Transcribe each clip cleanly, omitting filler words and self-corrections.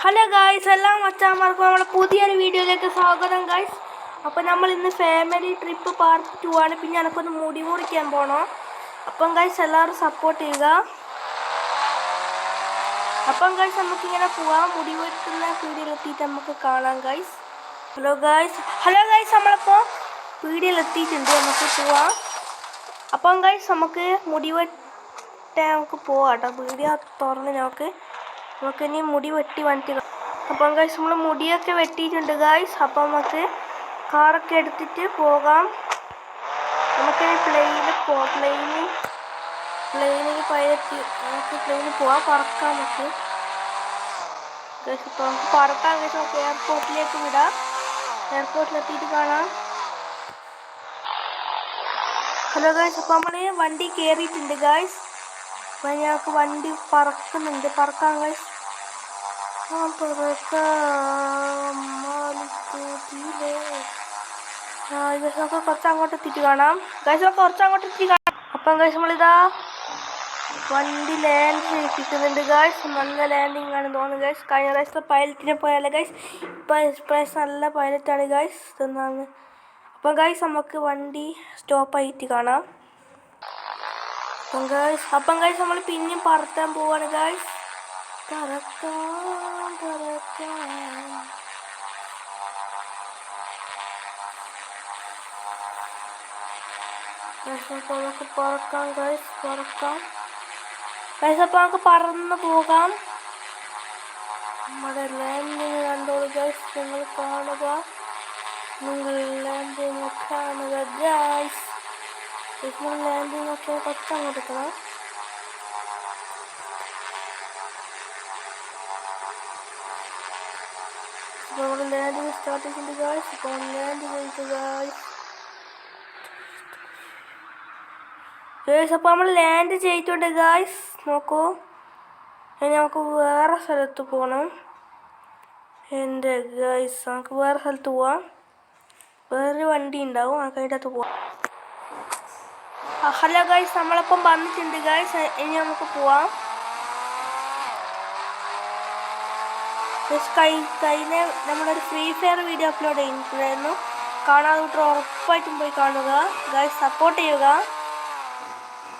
Hello guys, എല്ലാ മച്ചാന്മാർക്കും നമ്മളെ പുതിയൊരു വീഡിയോയിലേക്ക് സ്വാഗതം ഗായ്സ്. അപ്പോൾ നമ്മൾ ഇന്ന് ഫാമിലി ട്രിപ്പ് പാർട്ട് 2 ആണ്. പിന്നെ എനിക്കൊന്ന് മുടി മുറിക്കാൻ പോകണം. അപ്പം ഗായ്സ് എല്ലാവരും സപ്പോർട്ട് ചെയ്യുക. അപ്പം ഗായ്സ് നമുക്കിങ്ങനെ പോവാം. മുടി വെട്ടുന്ന വീഡിയോയിലെത്തിയിട്ട് നമുക്ക് കാണാം ഗായ്സ്. ഹലോ ഗായ്സ് നമ്മളിപ്പോൾ വീഡിയോയിലെത്തിയിട്ടുണ്ട്. നമുക്ക് പോവാം. അപ്പം ഗായ്സ് നമുക്ക് മുടി വെട്ടാൻ നമുക്ക് പോവാം കേട്ടോ. വീഡിയോ തുറന്ന് നമുക്കിനി മുടി വെട്ടി വന്നിട്ട്. അപ്പം ഗായ്സ് നമ്മൾ മുടിയൊക്കെ വെട്ടിയിട്ടുണ്ട് ഗായ്സ്. അപ്പം നമുക്ക് കാറൊക്കെ എടുത്തിട്ട് പോകാം. നമുക്കിനി പ്ലെയിനിൽ പോവാം. പറക്കാം നമുക്ക് ഗായ്സ്. ഇപ്പം നമുക്ക് പറക്കാം ഗായ്സ്. നമുക്ക് എയർപോർട്ടിലേക്ക് വിടാം. എയർപോർട്ടിലെത്തിയിട്ട് കാണാം. ഹലോ ഗായ്സ്, അപ്പോൾ നമ്മൾ വണ്ടി കയറിയിട്ടുണ്ട് ഗായ്സ്. അപ്പം ഞങ്ങൾക്ക് വണ്ടി പറക്കുന്നുണ്ട്. പറക്കാം ഗായ്സ്. നമുക്ക് കുറച്ച് അങ്ങോട്ട് എത്തിയിട്ട് കാണാം ഗായ്സ്. അപ്പം ഗായ്സ് നമ്മളിതാ വണ്ടി ലാൻഡ് ചെയ്യിപ്പിക്കുന്നുണ്ട് ഗായ്സ്. നല്ല ലാൻഡിങ് ആണ് തോന്നുന്നു ഗായ്സ്. കഴിഞ്ഞ പ്രാവശ്യത്തെ പൈലറ്റിനെ പോയാലേ ഗായ്സ്. ഇപ്രാവശ്യം നല്ല പൈലറ്റാണ് ഗായ്സ്. ഇതെന്നാണ്. അപ്പം ഗായ്സ് നമുക്ക് വണ്ടി സ്റ്റോപ്പായിട്ട് കാണാം. അപ്പം ഗായ്സ് നമ്മൾ പിന്നെയും പറത്താൻ പോവാണ് ഗായ്സ്. നമുക്ക് പറക്കാം ഗായ്സ്. അപ്പം നമുക്ക് പറന്ന് പോകാം. നമ്മുടെ ലാൻഡിങ് കണ്ടോളൂ ഗായ്സ്. നിങ്ങൾ കാണുക ഗായ്സ്. ലാൻഡിങ് ഒക്കെ കുറച്ചങ്ങോട്ട് എത്തണം. അപ്പോൾ നമ്മൾ ലാൻഡിങ് സ്റ്റാർട്ട് ചെയ്തിട്ടുണ്ട് ഗായ്സ്. അപ്പോൾ ലാൻഡ് ചെയ്തു ഗായ്സ്. അപ്പോൾ നമ്മൾ ലാൻഡ് ചെയ്തിട്ടുണ്ട് ഗായ്സ്. നോക്കൂ, ഇനി നമുക്ക് വേറെ സ്ഥലത്ത് പോകണം. എൻ്റെ ഗായ്സ് നമുക്ക് വേറെ സ്ഥലത്ത് പോവാം. വേറൊരു വണ്ടി ഉണ്ടാവും. നമുക്ക് അതിൻ്റെ അകത്ത് പോവാം. ഹലോ ഗായ്സ്, നമ്മളിപ്പം വന്നിട്ടുണ്ട് ഗായ്സ്. ഇനി നമുക്ക് പോവാം. കഴിഞ്ഞ നമ്മളൊരു ഫ്രീ ഫയർ വീഡിയോ അപ്ലോഡ് ചെയ്തിട്ടുണ്ടായിരുന്നു. കാണാതെ വിട്ട് ഉറപ്പായിട്ടും പോയി കാണുക ഗായ്സ്. സപ്പോർട്ട് ചെയ്യുക.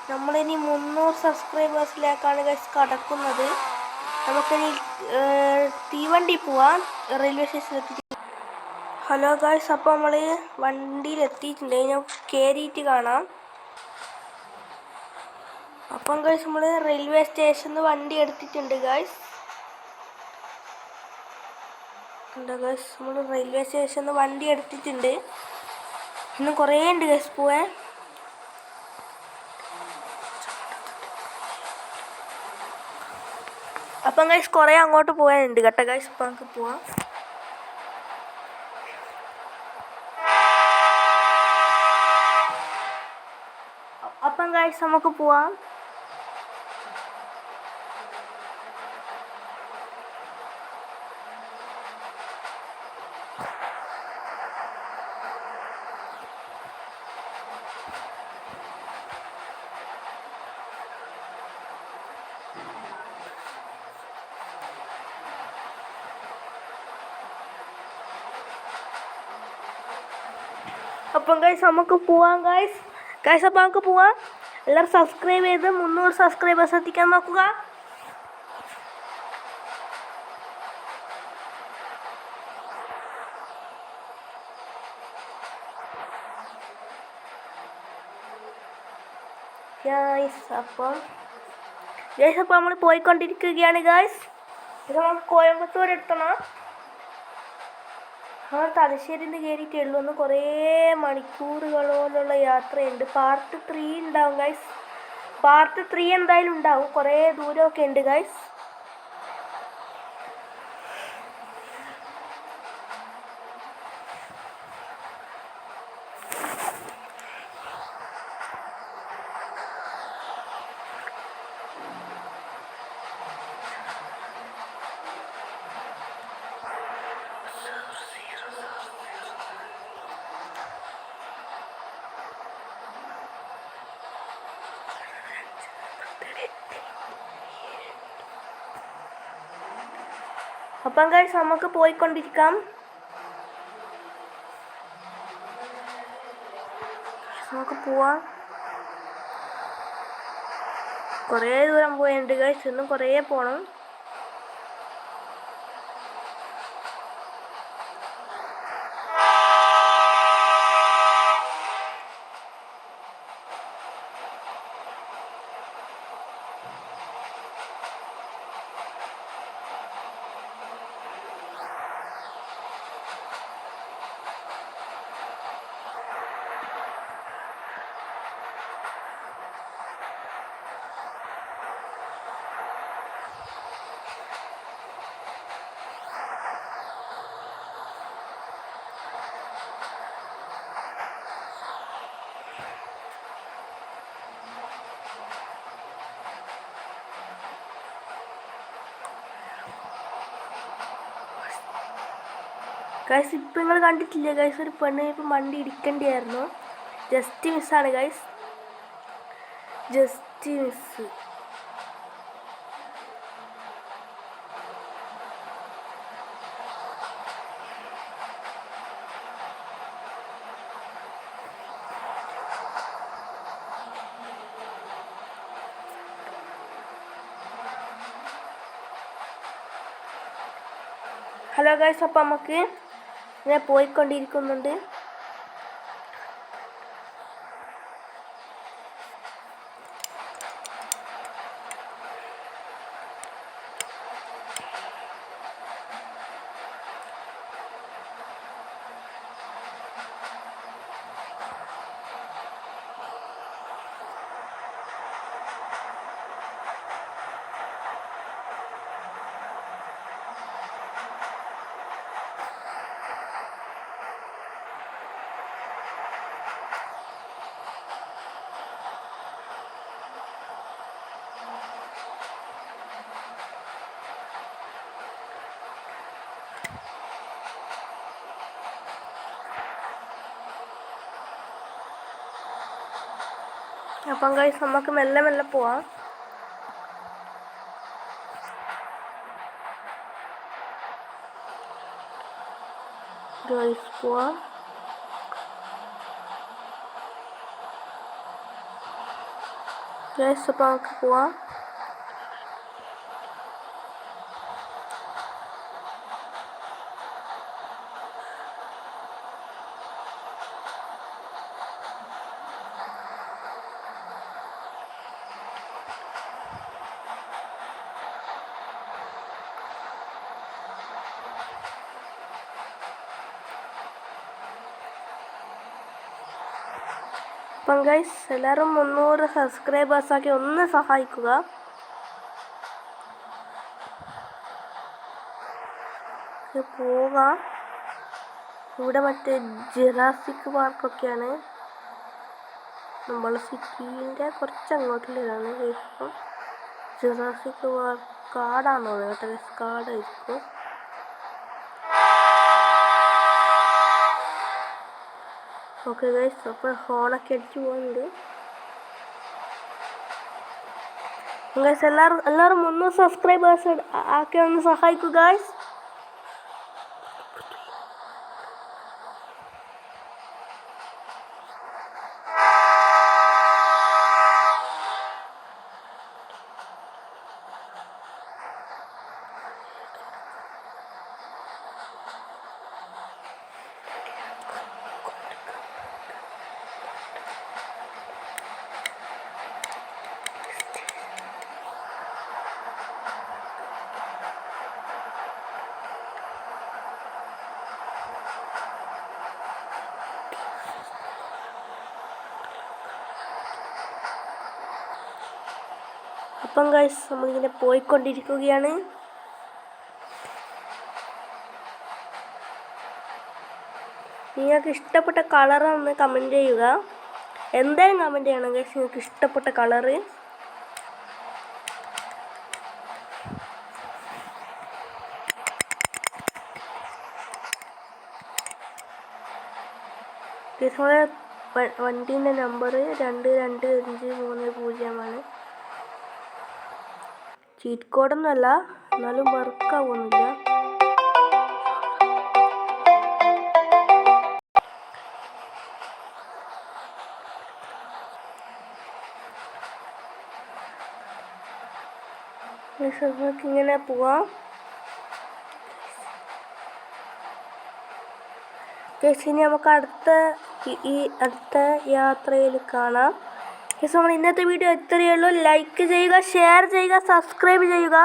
നമ്മളിനി 300 സബ്സ്ക്രൈബേഴ്സിലേക്കാണ് ഗായ്സ് കടക്കുന്നത്. നമുക്കിനി തീവണ്ടി പോവാം. റെയിൽവേ സ്റ്റേഷനിലെത്തിയിട്ട്. ഹലോ ഗായ്സ്, അപ്പോൾ നമ്മൾ വണ്ടിയിലെത്തിയിട്ടുണ്ട്. ഞാൻ കയറിയിട്ട് കാണാം. അപ്പം ഗായ്സ് നമ്മൾ റെയിൽവേ സ്റ്റേഷനിൽ നിന്ന് വണ്ടി എടുത്തിട്ടുണ്ട് ഗായ്സ്. നമ്മൾ റെയിൽവേ സ്റ്റേഷനിൽ നിന്ന് വണ്ടി എടുത്തിട്ടുണ്ട്. ഇന്നും കുറേ ഉണ്ട് ഗായ്സ് പോവാൻ. അപ്പം ഗായ്സ് കുറേ അങ്ങോട്ട് പോകാനുണ്ട് കേട്ടോ ഗായ്സ്. അപ്പം നമുക്ക് പോവാം. അപ്പം ഗായ്സ് നമുക്ക് പോവാം. അപ്പം ഗായ്സ് നമുക്ക് പോവാം ഗായ്സ്. അപ്പം നമുക്ക് പോവാം. എല്ലാവരും സബ്സ്ക്രൈബ് ചെയ്ത് 300 സബ്സ്ക്രൈബേഴ്സ് എത്തിക്കാൻ നോക്കുക. അപ്പം നമ്മൾ പോയിക്കൊണ്ടിരിക്കുകയാണ് ഗായ്സ്. നമുക്ക് കോയമ്പത്തൂർ എത്തണം. തലശ്ശേരിയിൽ നിന്ന് കയറിയിട്ടേ ഉള്ളൂ. ഒന്ന് കുറേ മണിക്കൂറുകളോടുള്ള യാത്രയുണ്ട്. പാർട്ട് 3 ഉണ്ടാവും ഗൈസ്. പാർട്ട് 3 എന്തായാലും ഉണ്ടാവും. കുറേ ദൂരമൊക്കെ ഉണ്ട് ഗൈസ്. അപ്പം ഗൈസ് നമുക്ക് പോയിക്കൊണ്ടിരിക്കാം. നമുക്ക് പോവാം. കുറേ ദൂരം പോയിട്ടുണ്ട് ഗൈസ്, ഇന്നും കുറേ പോകണം. ഗൈസ് ഇപ്പം നിങ്ങൾ കണ്ടിട്ടില്ലേ ഗൈസ്, ഒരു പെണ്ണ് ഇപ്പം വണ്ടി ഇടിക്കേണ്ടിയായിരുന്നു. ജസ്റ്റ് മിസ്സാണ് guys, just miss. Hello guys, അപ്പം നമുക്ക് ഇങ്ങനെ പോയിക്കൊണ്ടിരിക്കുന്നുണ്ട്. അപ്പം ഗൈസ് നമുക്ക് മെല്ലെ മെല്ലെ പോവാം. ഗൈസ് പോവാം. ഗൈസ് അപ്പം നമുക്ക് പോവാം. അപ്പം ഗൈസ് എല്ലാവരും 300 സബ്സ്ക്രൈബേഴ്സാക്കി ഒന്ന് സഹായിക്കുക. പോകാം. ഇവിടെ മറ്റേ ജുറാസിക് പാർക്കൊക്കെയാണ്. നമ്മൾ സിറ്റീൻ്റെ കുറച്ചങ്ങോട്ടുള്ളതാണ്. ഇപ്പം ജുറാസിക് പാർക്ക് കാടാണോ കേട്ടോ, കാടായിരിക്കും. ഓക്കെ ഗൈസ്, അപ്പോൾ ഹോണൊക്കെ അടിച്ച് പോകുന്നുണ്ട്. ഗൈസ് എല്ലാവരും 300 സബ്സ്ക്രൈബേഴ്സ് ആക്കി ഒന്ന് സഹായിക്കുക ഗൈസ്. അപ്പം ഗൈസ് നമ്മളിങ്ങനെ പോയിക്കൊണ്ടിരിക്കുകയാണ്. നിങ്ങൾക്ക് ഇഷ്ടപ്പെട്ട കളറൊന്ന് കമൻറ്റ് ചെയ്യുക. എന്തായാലും കമൻറ്റ് ചെയ്യണം ഗൈസ്, നിങ്ങൾക്ക് ഇഷ്ടപ്പെട്ട കളറ്. നമ്മുടെ വണ്ടീൻ്റെ നമ്പർ 225330 ചീറ്റ് കോഡൊന്നുമല്ല, എന്നാലും വർക്കാവുന്നില്ല. നമുക്കിങ്ങനെ പോവാം. ഇനി നമുക്ക് അടുത്ത യാത്രയിൽ കാണാം. നമ്മൾ ഇന്നത്തെ വീഡിയോ ഇത്രയേ ഉള്ളൂ. ലൈക്ക് ചെയ്യുക, ഷെയർ ചെയ്യുക, സബ്സ്ക്രൈബ് ചെയ്യുക.